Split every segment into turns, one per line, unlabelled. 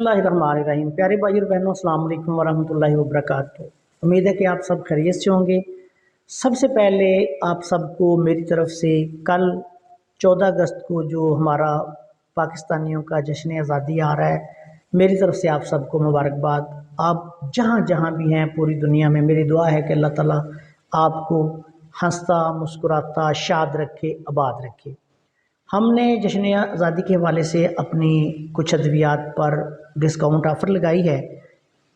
बिस्मिल्लाहिर्रहमानिर्रहीम। प्यारे भाई और बहनों, अस्सलाम वालेकुम वरहमतुल्लाहि वबरकातुहू। उम्मीद है कि आप सब खैरियत से होंगे। सबसे पहले आप सबको मेरी तरफ से कल 14 अगस्त को जो हमारा पाकिस्तानियों का जश्न आज़ादी आ रहा है, मेरी तरफ से आप सबको मुबारकबाद। आप जहाँ जहाँ भी हैं पूरी दुनिया में, मेरी दुआ है कि अल्लाह ताला आपको हंसता मुस्कुराता शाद रखे, आबाद रखे। हमने जश्न आज़ादी के हवाले से अपनी कुछ अद्वियात पर डिस्काउंट ऑफ़र लगाई है।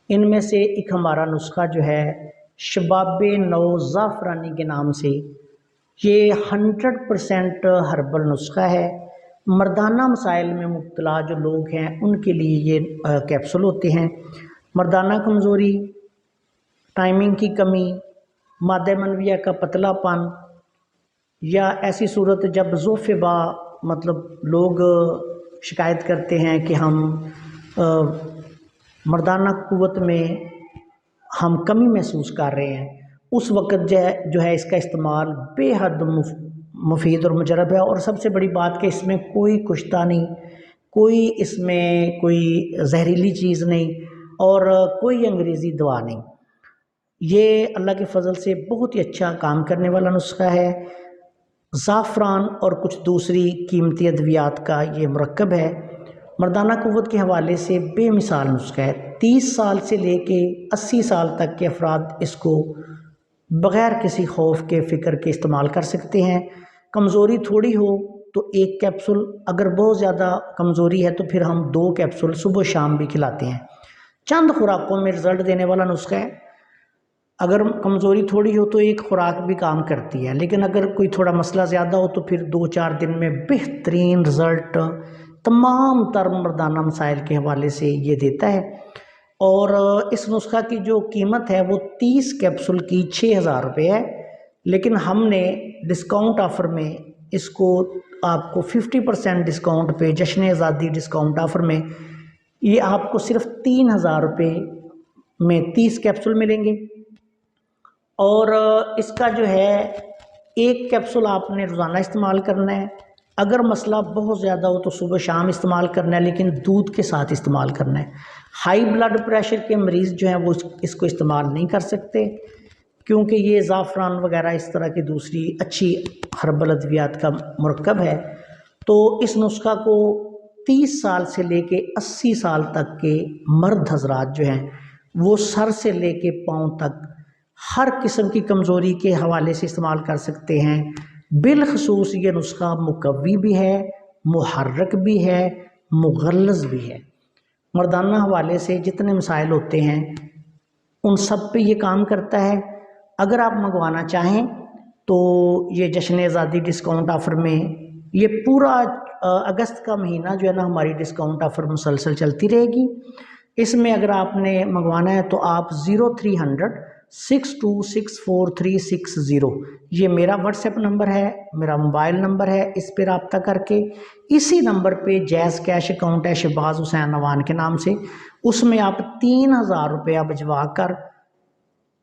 इनमें से एक हमारा नुस्खा जो है शबाब नौ ज़ाफ़रानी के नाम से, ये 100% हर्बल नुस्खा है। मर्दाना मसाइल में मुब्तला जो लोग हैं उनके लिए ये कैप्सूल होते हैं। मर्दाना कमज़ोरी, टाइमिंग की कमी, मादे मनविया का पतलापन, या ऐसी सूरत जब ज़ोफ़ेबा मतलब लोग शिकायत करते हैं कि हम मर्दाना क़ुव्वत में हम कमी महसूस कर रहे हैं, उस वक़्त जो है इसका इस्तेमाल बेहद मुफीद और मुजरब है। और सबसे बड़ी बात कि इसमें कोई कुश्ता नहीं, कोई इसमें कोई जहरीली चीज़ नहीं और कोई अंग्रेज़ी दवा नहीं। ये अल्लाह के फ़ज़ल से बहुत ही अच्छा काम करने वाला नुस्खा है। ज़ाफ़रान और कुछ दूसरी कीमती अद्वियात का ये मुरक्कब है। मर्दाना क़ुव्वत के हवाले से बेमिसाल नुस्खा है। 30 साल से लेके 80 साल तक के अफराद इसको बग़ैर किसी खौफ के फ़िक्र के इस्तेमाल कर सकते हैं। कमज़ोरी थोड़ी हो तो एक कैप्सूल, अगर बहुत ज़्यादा कमज़ोरी है तो फिर हम 2 कैप्सूल सुबह शाम भी खिलाते हैं। चंद खुराकों में रिज़ल्ट देने वाला नुस्खा है। अगर कमज़ोरी थोड़ी हो तो एक खुराक भी काम करती है, लेकिन अगर कोई थोड़ा मसला ज़्यादा हो तो फिर 2-4 दिन में बेहतरीन रिज़ल्ट तमाम तर मर्दाना मसाइल के हवाले से ये देता है। और इस नुस्खा की जो कीमत है वो 30 कैप्सूल की 6000 रुपये है, लेकिन हमने डिस्काउंट ऑफ़र में इसको आपको 50% डिस्काउंट पे, जश्न आज़ादी डिस्काउंट ऑफ़र में ये आपको सिर्फ 3000 रुपये में 30 कैप्सूल मिलेंगे। और इसका जो है एक कैप्सूल आपने रोज़ाना इस्तेमाल करना है। अगर मसला बहुत ज़्यादा हो तो सुबह शाम इस्तेमाल करना है, लेकिन दूध के साथ इस्तेमाल करना है। हाई ब्लड प्रेशर के मरीज़ जो हैं वो इसको इस्तेमाल नहीं कर सकते, क्योंकि ये ज़ाफ़रान वगैरह इस तरह की दूसरी अच्छी हर्बल अद्वियात का मुरक्कब है। तो इस नुस्खा को 30 साल से लेके 80 साल तक के मर्द हजरात जो हैं वो सर से लेके पाँव तक हर किस्म की कमज़ोरी के हवाले से इस्तेमाल कर सकते हैं। बिलखसूस ये नुस्खा मुकव्वी भी है, मुहर्रक भी है, मुग़ल्लज़ भी है। मर्दाना हवाले से जितने मसाइल होते हैं उन सब पे ये काम करता है। अगर आप मंगवाना चाहें तो ये जश्न आज़ादी डिस्काउंट ऑफ़र में ये पूरा अगस्त का महीना जो है ना, हमारी डिस्काउंट ऑफ़र मुसलसल चलती रहेगी। इसमें अगर आपने मंगवाना है तो आप 0300 6264 ये मेरा व्हाट्सएप नंबर है, मेरा मोबाइल नंबर है। इस पर रब्ता करके इसी नंबर पे जैज़ कैश अकाउंट है शहबाज हुसैन नवान के नाम से, उसमें आप 3000 रुपया भिजवा कर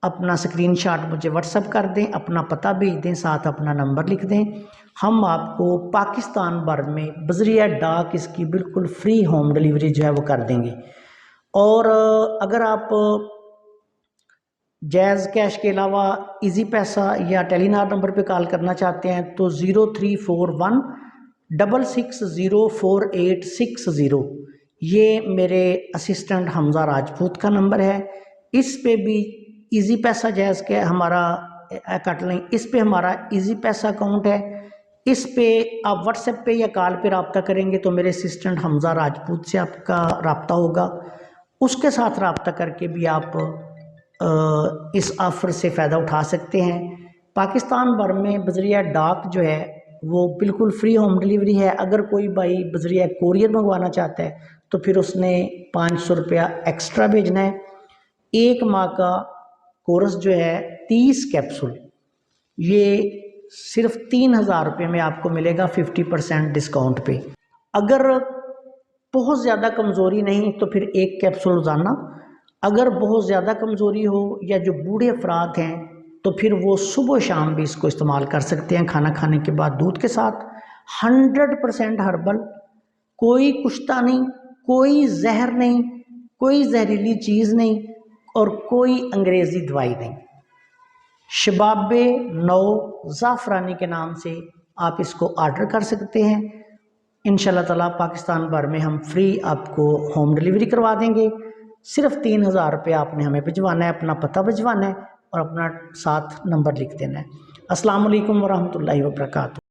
अपना स्क्रीनशॉट मुझे व्हाट्सएप कर दें, अपना पता भेज दें, साथ अपना नंबर लिख दें। हम आपको पाकिस्तान भर में बज़रिया डाक इसकी बिल्कुल फ्री होम डिलीवरी जो है वो कर देंगे। और अगर आप जैज़ कैश के अलावा इजी पैसा या टेलीनार नंबर पे कॉल करना चाहते हैं तो 0341 6604 ये मेरे असिस्टेंट हमज़ा राजपूत का नंबर है। इस पे भी इजी पैसा जैज़ के हमारा कट लें, इस पे हमारा इजी पैसा अकाउंट है। इस पे आप व्हाट्सएप पे या कॉल पे रब्ता करेंगे तो मेरे असिस्टेंट हमज़ा राजपूत से आपका रब्ता होगा। उसके साथ रब्ता करके भी आप इस ऑफ़र से फ़ायदा उठा सकते हैं। पाकिस्तान भर में बज़रिया डाक जो है वो बिल्कुल फ्री होम डिलीवरी है। अगर कोई भाई बज़रिया कोरियर मंगवाना चाहता है तो फिर उसने 500 रुपया एक्स्ट्रा भेजना है। एक माह का कोर्स जो है 30 कैप्सूल, ये सिर्फ 3000 रुपये में आपको मिलेगा 50% डिस्काउंट पे। अगर बहुत ज़्यादा कमज़ोरी नहीं तो फिर एक कैप्सूल रोज़ाना। अगर बहुत ज़्यादा कमज़ोरी हो या जो बूढ़े अफराद हैं तो फिर वो सुबह शाम भी इसको इस्तेमाल कर सकते हैं, खाना खाने के बाद दूध के साथ। 100% हर्बल, कोई कुश्ता नहीं, کوئی زہر نہیں، کوئی زہریلی چیز نہیں اور کوئی انگریزی دوائی نہیں۔ شباب نو زعفرانی کے نام سے آپ اس کو آرڈر کر سکتے ہیں۔ انشاءاللہ تعالیٰ پاکستان بھر میں ہم فری آپ کو ہوم ڈیلیوری کروا دیں گے۔ صرف 3000 روپے آپ نے ہمیں بھجوانا ہے، اپنا پتہ بھجوانا ہے اور اپنا ساتھ نمبر لکھ دینا ہے۔ السلام علیکم ورحمۃ اللہ وبرکاتہ۔